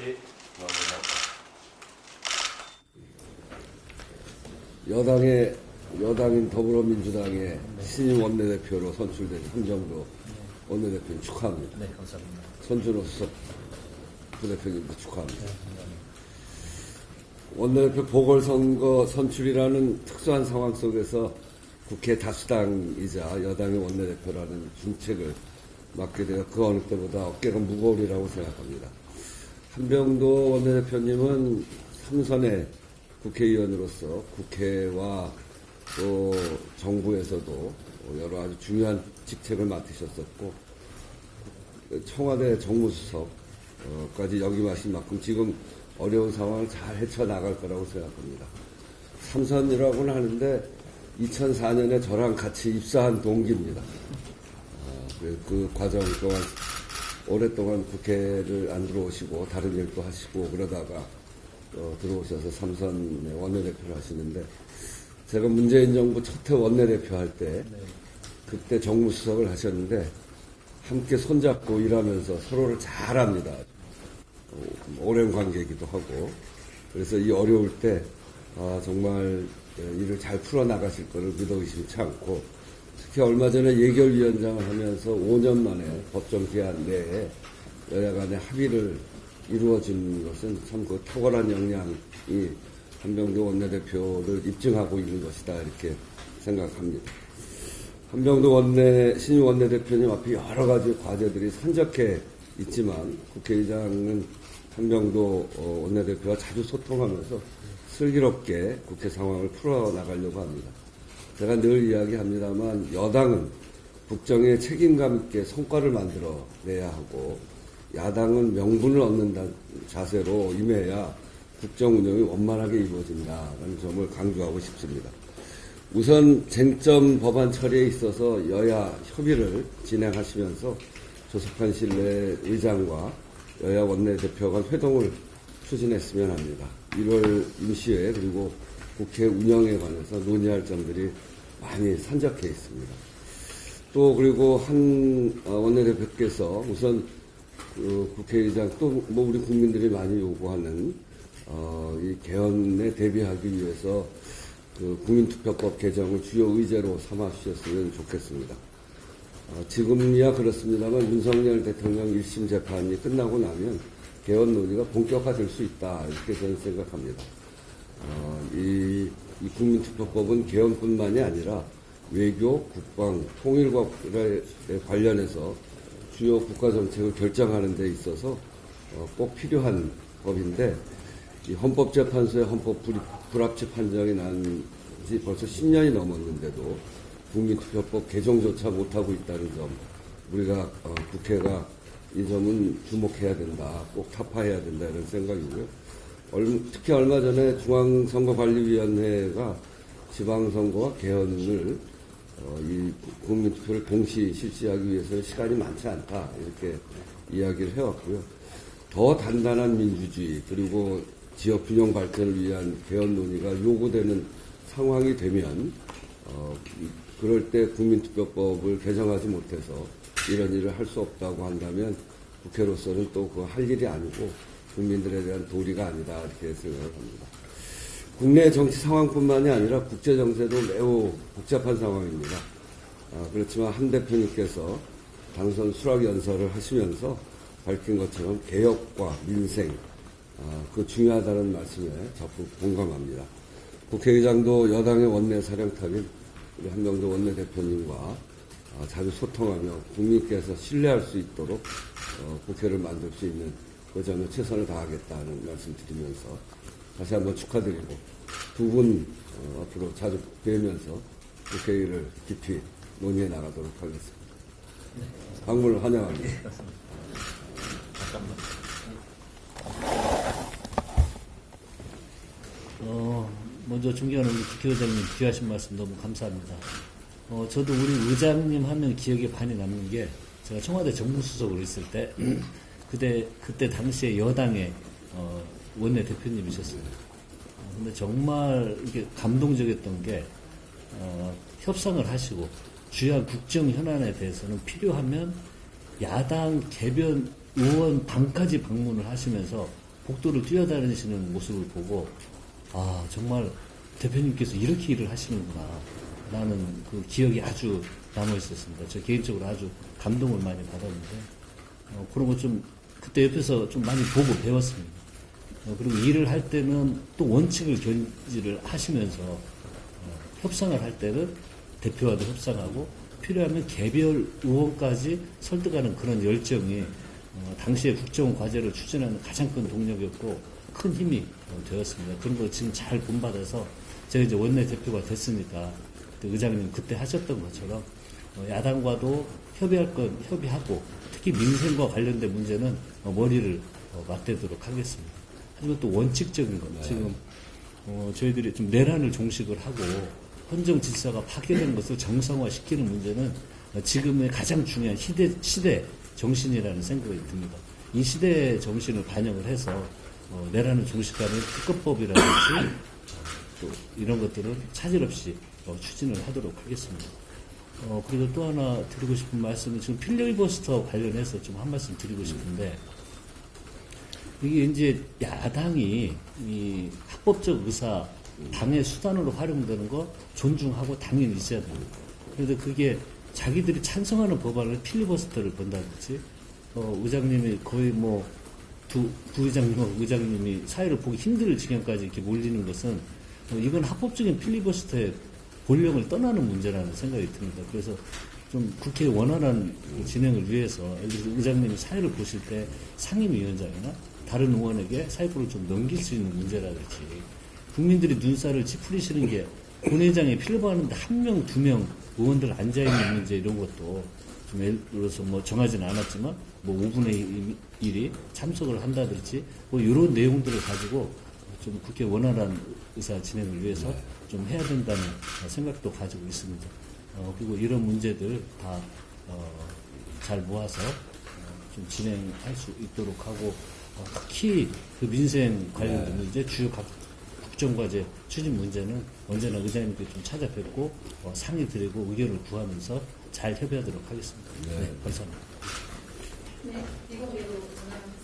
예. 여당인 더불어민주당의 신임 원내대표로 선출된 한병도 원내대표님 축하합니다. 네, 감사합니다. 손준호 수석 부대표님도 축하합니다. 원내대표 보궐선거 선출이라는 특수한 상황 속에서 국회 다수당이자 여당의 원내대표라는 중책을 맡게 되어 그 어느 때보다 어깨가 무거우리라고 생각합니다. 한병도 원내대표님은 3선의 국회의원으로서 국회와 또 정부에서도 여러 아주 중요한 직책을 맡으셨었고 청와대 정무수석까지 역임하신 만큼 지금 어려운 상황을 잘 헤쳐나갈 거라고 생각합니다. 3선이라고는 하는데 2004년에 저랑 같이 입사한 동기입니다. 그 과정 동안 오랫동안 국회를 안 들어오시고 다른 일도 하시고 그러다가 들어오셔서 3선의 원내대표를 하시는데 제가 문재인 정부 첫 해 원내대표 할 때 그때 정무수석을 하셨는데 함께 손잡고 일하면서 서로를 잘 압니다. 오랜 관계이기도 하고 그래서 이 어려울 때 정말 일을 잘 풀어나가실 것을 믿어 의심치 않고 특히 얼마 전에 예결위원장을 하면서 5년 만에 법정 기한 내에 여야 간의 합의를 이루어진 것은 참 그 탁월한 역량이 한병도 원내대표를 입증하고 있는 것이다 이렇게 생각합니다. 한병도 신임 원내대표님 앞에 여러 가지 과제들이 산적해 있지만 국회의장은 한병도 원내대표와 자주 소통하면서 슬기롭게 국회 상황을 풀어나가려고 합니다. 제가 늘 이야기합니다만 여당은 국정에 책임감 있게 성과를 만들어내야 하고 야당은 명분을 얻는다는 자세로 임해야 국정 운영이 원만하게 이루어진다는 점을 강조하고 싶습니다. 우선 쟁점 법안 처리에 있어서 여야 협의를 진행하시면서 조석한 신뢰 의장과 여야 원내대표 간 회동을 추진했으면 합니다. 1월 임시회 그리고 국회 운영에 관해서 논의할 점들이 많이 산적해 있습니다. 또 그리고 한 원내대표께서 우선 국회의장 또 뭐 우리 국민들이 많이 요구하는 이 개헌에 대비하기 위해서 그 국민투표법 개정을 주요 의제로 삼아 주셨으면 좋겠습니다. 지금이야 그렇습니다만 윤석열 대통령 1심 재판이 끝나고 나면 개헌 논의가 본격화될 수 있다 이렇게 저는 생각합니다. 이 국민투표법은 개헌뿐만이 아니라 외교, 국방, 통일과 관련해서 주요 국가 정책을 결정하는 데 있어서 꼭 필요한 법인데 이 헌법재판소의 헌법 불합치 판정이 난 지 벌써 10년이 넘었는데도 국민투표법 개정조차 못하고 있다는 점 우리가 국회가 이 점은 주목해야 된다. 꼭 타파해야 된다 이런 생각이고요. 특히 얼마 전에 중앙선거관리위원회가 지방선거와 개헌을 이 국민투표를 동시 실시하기 위해서는 시간이 많지 않다 이렇게 이야기를 해왔고요. 더 단단한 민주주의 그리고 지역 균형 발전을 위한 개헌 논의가 요구되는 상황이 되면 그럴 때 국민투표법을 개정하지 못해서 이런 일을 할 수 없다고 한다면 국회로서는 또 그 할 일이 아니고 국민들에 대한 도리가 아니다 이렇게 생각을 합니다. 국내 정치 상황뿐만이 아니라 국제 정세도 매우 복잡한 상황입니다. 그렇지만 한 대표님께서 당선 수락 연설을 하시면서 밝힌 것처럼 개혁과 민생 그 중요하다는 말씀에 적극 공감합니다. 국회의장도 여당의 원내 사령탑인 우리 한병도 원내대표님과 자주 소통하며 국민께서 신뢰할 수 있도록 국회를 만들 수 있는 그 점에 최선을 다하겠다는 말씀 드리면서 다시 한번 축하드리고 두 분 앞으로 자주 뵈면서 국회의를 깊이 논의해 나가도록 하겠습니다. 방문을 환영합니다. 먼저 존경하는 우리 국회의장님 귀하신 말씀 너무 감사합니다. 저도 우리 의장님 하면 기억에 많이 남는 게 제가 청와대 정무수석으로 있을 때 그때 당시에 여당의 원내대표님이셨어요. 근데 정말 이렇게 감동적이었던 게 협상을 하시고 주요한 국정 현안에 대해서는 필요하면 야당 개변 의원 방까지 방문을 하시면서 복도를 뛰어다니시는 모습을 보고 아 정말 대표님께서 이렇게 일을 하시는구나 라는 그 기억이 아주 남아 있었습니다. 저 개인적으로 아주 감동을 많이 받았는데 그런 거 좀 그때 옆에서 좀 많이 보고 배웠습니다. 그리고 일을 할 때는 또 원칙을 견지를 하시면서 협상을 할 때는 대표와도 협상하고 필요하면 개별 의원까지 설득하는 그런 열정이 당시에 국정 과제를 추진하는 가장 큰 동력이었고 큰 힘이 되었습니다. 그런 거 지금 잘 본받아서 제가 이제 원내 대표가 됐으니까 의장님 그때 하셨던 것처럼 야당과도 협의할 건 협의하고 특히 민생과 관련된 문제는 머리를 맞대도록 하겠습니다. 하지만 또 원칙적인 건 지금 저희들이 좀 내란을 종식을 하고 헌정 질서가 파괴되는 것을 정상화시키는 문제는 지금의 가장 중요한 시대 정신이라는 생각이 듭니다. 이 시대 정신을 반영을 해서 내란을 종식하는 특검법이라든지 또 이런 것들은 차질 없이 추진을 하도록 하겠습니다. 그리고 또 하나 드리고 싶은 말씀은 지금 필리버스터 관련해서 좀 한 말씀 드리고 싶은데 이게 이제 야당이 이 합법적 의사 당의 수단으로 활용되는 거 존중하고 당연히 있어야 됩니다. 그런데 그게 자기들이 찬성하는 법안을 필리버스터를 본다든지 의장님이 거의 뭐 부의장님하고 의장님이 사회를 보기 힘들 지경까지 이렇게 몰리는 것은 이건 합법적인 필리버스터의 본령을 떠나는 문제라는 생각이 듭니다. 그래서 좀 국회의 원활한 진행을 위해서 예를 들어서 의장님이 사회를 보실 때 상임위원장이나 다른 의원에게 사회부를 좀 넘길 수 있는 문제라든지 국민들이 눈살을 찌푸리시는 게 본회의장에 필요하는데 한 명, 두 명 의원들 앉아있는 문제 이런 것도 좀 예를 들어서 뭐 정하지는 않았지만 뭐 5분의 1이 참석을 한다든지 뭐 이런 내용들을 가지고 좀 국회 원활한 의사 진행을 위해서 좀 해야 된다는 생각도 가지고 있습니다. 그리고 이런 문제들 다 잘 모아서 좀 진행할 수 있도록 하고 특히 그 민생 관련된 문제, 주요 국정과제 추진 문제는 언제나 의장님께 좀 찾아뵙고 상의 드리고 의견을 구하면서 잘 협의하도록 하겠습니다. 네, 감사합니다. 네, 이거 외로 전화를